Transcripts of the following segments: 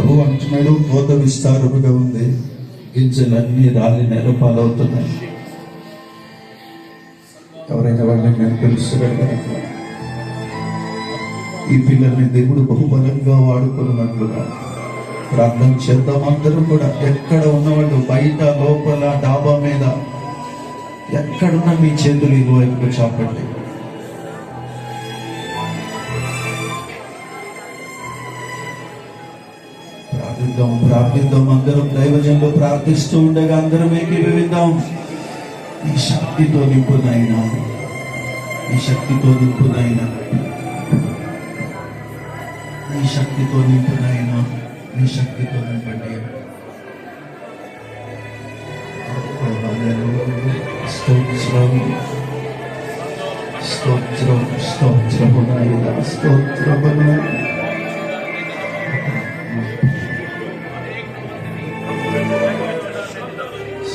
ప్రభు అంటున్నాడు, కోత విస్తారముగా ఉంది, గింజలన్నీ రాలి నెలపాలవుతున్నాయి. ఎవరైనా వాళ్ళని నేను పిలుస్తున్నాడు. ఈ పిల్లల్ని దేవుడు బహుబలంగా వాడుకున్నట్లుగా ప్రార్థన చేద్దాం. అందరం కూడా ఎక్కడ ఉన్నవాళ్ళు, బయట లోపల డాబా మీద ఎక్కడున్నా మీ చేతులు ఇరువైపుకు చాపండి. ప్రార్థిద్దాం. అందరం దైవజనులు ప్రార్థిస్తూ ఉండగా అందరం ఏకీభవిద్దాం. ఈ శక్తితో నింపునైనా, ఈ శక్తితో నింపునైనా, ఈ శక్తితో నింపునైనా, ఈ శక్తితో నింపండి. స్తోత్రం, స్తోత్రం, స్తోత్రమునైనా, స్తోత్రమునైనా.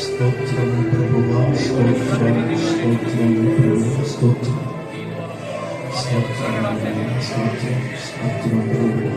స్తోత్రం ప్రభువా, స్తోత్రం, స్తోత్రం ప్రభువా, స్తోత్రం, స్తోత్రం, స్తోత్రం, స్తోత్రం ప్రభువా.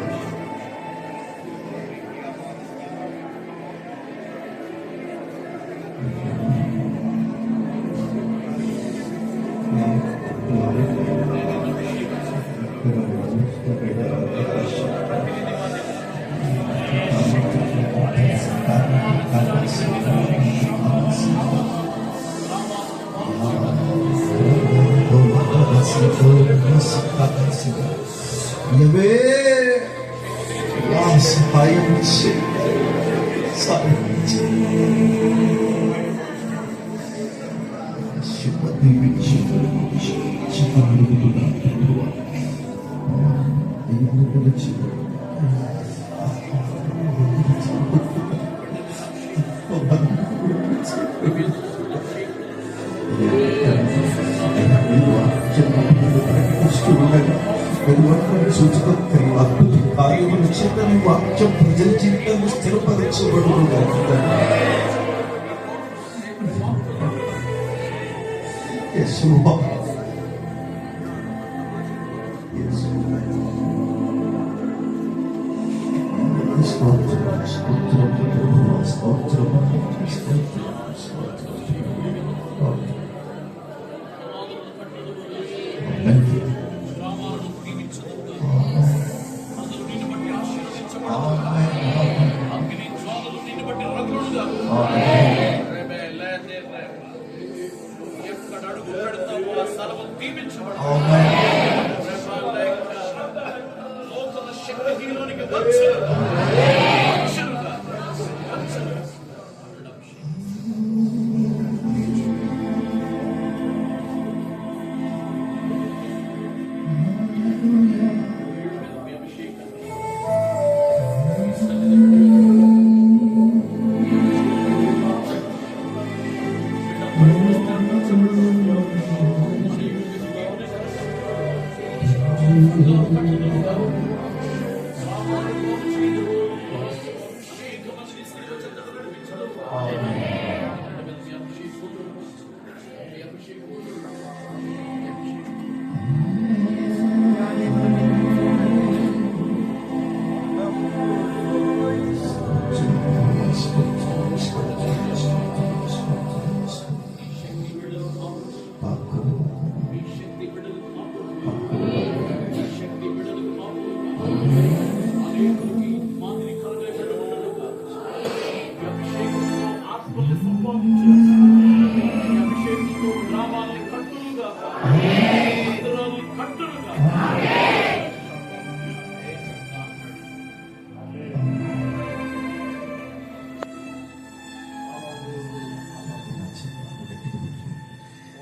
అద్భుత కార్యములు చేత నీ వాక్యం ప్రజల జీవితాన్ని స్థిరపరచబడును.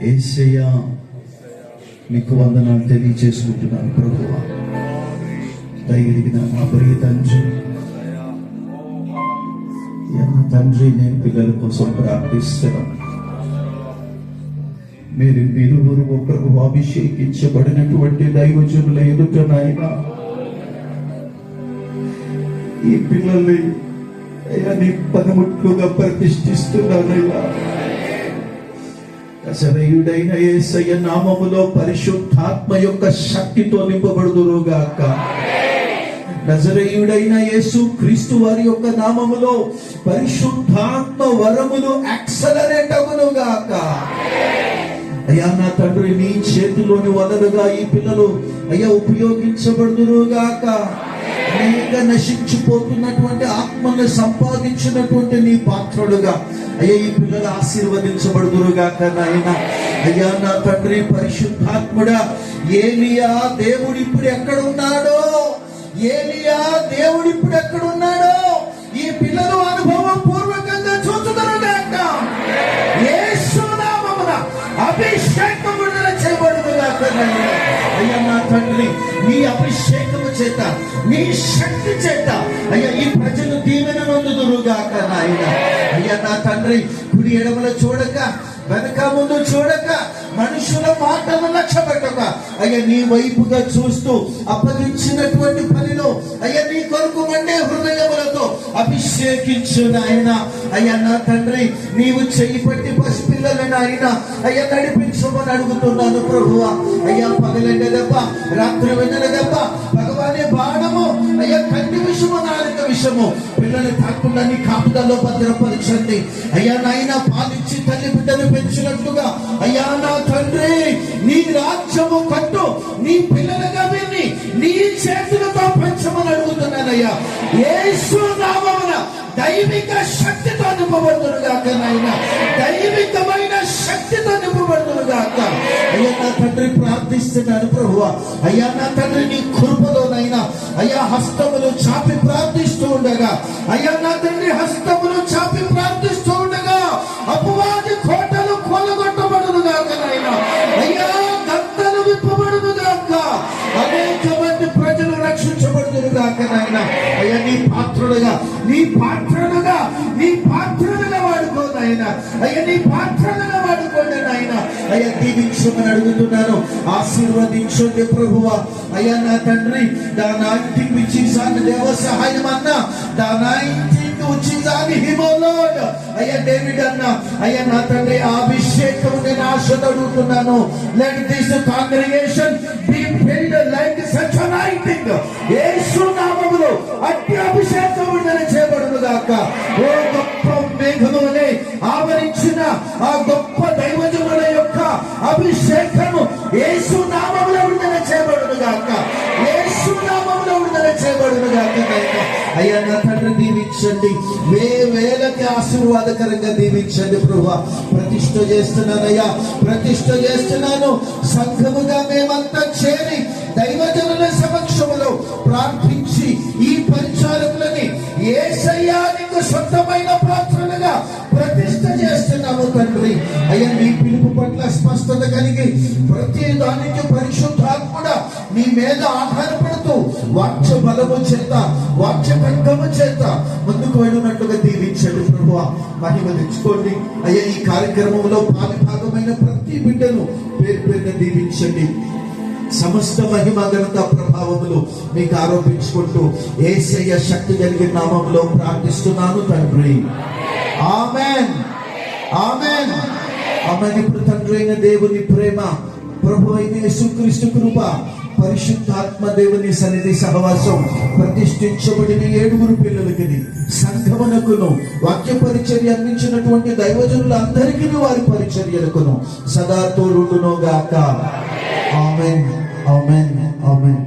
యేసయ్యా మీకు వందనాలు తెలియజేసుకుంటున్నాను ప్రభువా. దయగలిగిన మా ప్రియ తండ్రి, నేను పిల్లల కోసం ప్రార్థిస్తున్నాను. మీరు ఒకరు అభిషేకించబడినటువంటి దైవజనుల ఎదుట నాయనా ఈ పిల్లల్ని నీ పనిముట్లుగా ప్రతిష్ఠిస్తున్నానయ్యా. నజరేయుడైన యేసయ్య నామములో పరిశుద్ధాత్మ యొక్క శక్తితో నింపబడుదురుగాక. నజరేయుడైన యేసు క్రీస్తు వారి యొక్క నామములో పరిశుద్ధాత్మ వరములు యాక్సలరేట్ అగును గాక. అయ్యా నా తండ్రి, నీ చేతిలోని వనరుగా ఈ పిల్లలు అయ్యా ఉపయోగించబడుదురు గాక. అనేక నశించిపోతున్నటువంటి ఆత్మను సంపాదించినటువంటి నీ పాత్రుడుగా అయ్యా ఈ పిల్లలు ఆశీర్వదించబడుదురు గాక నాయన. అయ్యా నా తండ్రి పరిశుద్ధాత్ముడా, ఏలియా దేవుడు ఇప్పుడు ఎక్కడ ఉన్నాడో, ఏలియా దేవుడు ఇప్పుడు ఎక్కడ ఉన్నాడో ఈ పిల్లలు అనుభవం పూర్వకంగా చూచుదురు గాక. యేసు నామమున అభిషేకం విడుదల చేయబడును గాక నాయన. అయ్యా నా తండ్రి, నీ అభిషేకము చేత, నీ శక్తి చేత అయ్యా ఈ ప్రజలు దీవెన నొందుదురు గాక నాయన. అయ్యా నా తండ్రి, కుడి ఎడమల చూడక, వెనక ముందు చూడక, మనుషుల మాటలు లక్ష్య పెట్టక అయ్యా నీ వైపుగా చూస్తూ అప్పగించినటువంటి పనిలో అయ్యా నీ కొరకు మండే హృదయములతో అభిషేకించు నాయన. అయ్యా నా తండ్రి, నీవు చెయ్యి పట్టి పసిపిల్లలను ఆయన అయ్యా నడిపించమని అడుగుతున్నాను ప్రభువా. అయ్యా పగలెండ దెబ్బ, రాత్రి వెన్నెల దెబ్బ, భగవానే బాణము అయ్యా కంటి విషము, నాలుక విషము పిల్లలు కాకుండా నీ కాపుదల్లో భద్రపరచండి. అయ్యా నాయన పాలిచ్చి తల్లి బిడ్డను పెంచినట్లుగా అయ్యా నా తండ్రి నీ రాజ్యము కట్టు, నీ పిల్లలుగా విని నీ చేతులతో పెంచమని అడుగుతున్నానయ్యా. యేసు నామమున దైవిక శక్తితో నింపబడుదురు గాక నాయన, దైవికమైన శక్తితో నింపబడుదురు గాక. అయ్యా నా తండ్రి ప్రార్థిస్తున్నాను ప్రభువా. అయ్యా నా తండ్రి నీ కృపలోనైనా అయ్యా హస్తములు చాపి ప్రార్థిస్తూ ఉండగా, అయ్యా నా తండ్రి హస్తములు చాపి ప్రార్థిస్తూ ఉండగా అపవాది కోటలు కొలగొట్టబడును గాక నాయన. అయ్యా గంతలు విప్పబడును గాక, అనేక మంది ప్రజలు రక్షించబడుదురు గాక నాయన. అయ్యా నీ పాత్రుడుగా, నీ పాత్రుడుగా, నీ పాత్రుడుగా వాడుకో నాయన. అయ్యా నీ పాత్రుడుగా వాడుకోండి నాయన. అయ్యా దీవించమని అడుగుతున్నాను, ఆశీర్వదించండి ప్రభువా. అయ్యా నా తండ్రి, దాని విచ్చి దేవ సహాయం అన్న, దాని ఉచితాన్ని హిమోలోడ్ అయ్యా డేవిడ్ అన్న, అయ్యా నా తండ్రి అభిషేకం నేను ఆశతో అడుగుతున్నాను. Let this congregation be filled like such anointing. యేసు నామములో అట్టి అభిషేకం విడుదల చేయబడును గాక. ఓ గొప్ప మేఘములనే ఆవరించిన ఆ గొప్ప దైవజనుల యొక్క అభిషేకము యేసు నామములో విడుదల చేయబడును గాక. యేసు నామములో విడుదల చేయబడును గాక. అయ్యా నా తండ్రి దీవించండి, వేలకి ఆశీర్వాదకరంగా దీవించండి ప్రభువా. ప్రతిష్ఠ చేస్తున్నానయ్యా, ప్రతిష్ఠ చేస్తున్నాను. సంఘముగా మేమంతా చేరి దైవజనుల సమక్షములో ప్రార్థించి ఈ పరిచారకులని యేసయ్యా నీకు సొంతమైన పాత్రలుగా ప్రతిష్ఠ చేస్తున్నాము తండ్రి. అయ్యా నీ పిలుపు పట్ల స్పష్టత కలిగి ప్రతి దానికి పరిశుద్ధాత్ముడా నీ మీద ఆధారపడుతూ వాక్య బలము చేత, వాక్య ఖడ్గము చేత ముందుకు వెళ్ళినట్లుగా దీవించండి ప్రభువా. మహిమ తెచ్చుకోండి అయ్యా. ఈ కార్యక్రమంలో భాగమైన ప్రతి బిడ్డను పేరు పేరున దీవించండి. సమస్త మహిమ ఘనత ప్రభావములు మీకు ఆరోపించుకుంటూ యేసయ్య శక్తి కలిగిన నామములో ప్రార్థిస్తున్నాను తండ్రి. ఆమేన్, ఆమేన్, ఆమేన్. ఇప్పుడు తండ్రి అయిన దేవుని ప్రేమ, ప్రభు అయిన యేసుక్రీస్తు కృప, పరిశుద్ధాత్మ దేవుని సన్నిధి సహవాసం ప్రతిష్ఠించబడిన 7 పిల్లలకి, సంఘమునకును, వాక్య పరిచర్య అందించినటువంటి దైవజనులందరికీ వారి పరిచర్యలకును సదా తోడును గాక. ఆమేన్, ఆమేన్, ఆమేన్.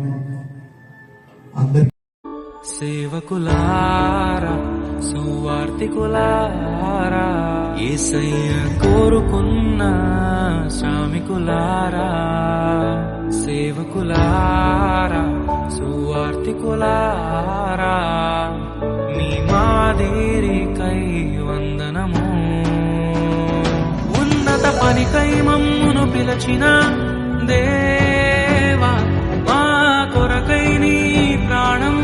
అందరికీ సేవకులారా, సువార్తికులారా, యేసయ్య కోరుకున్న శ్రామికులారా, సేవకులారా, సువార్తికులారా, మీ మాదిరికై వందనము. ఉన్నత పనికై మమ్మును పిలచిన దేవా, మా కొరకై నీ ప్రాణం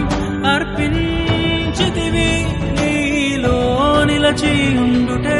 అర్పించితివి. నీలో నిలచి ఉండుటే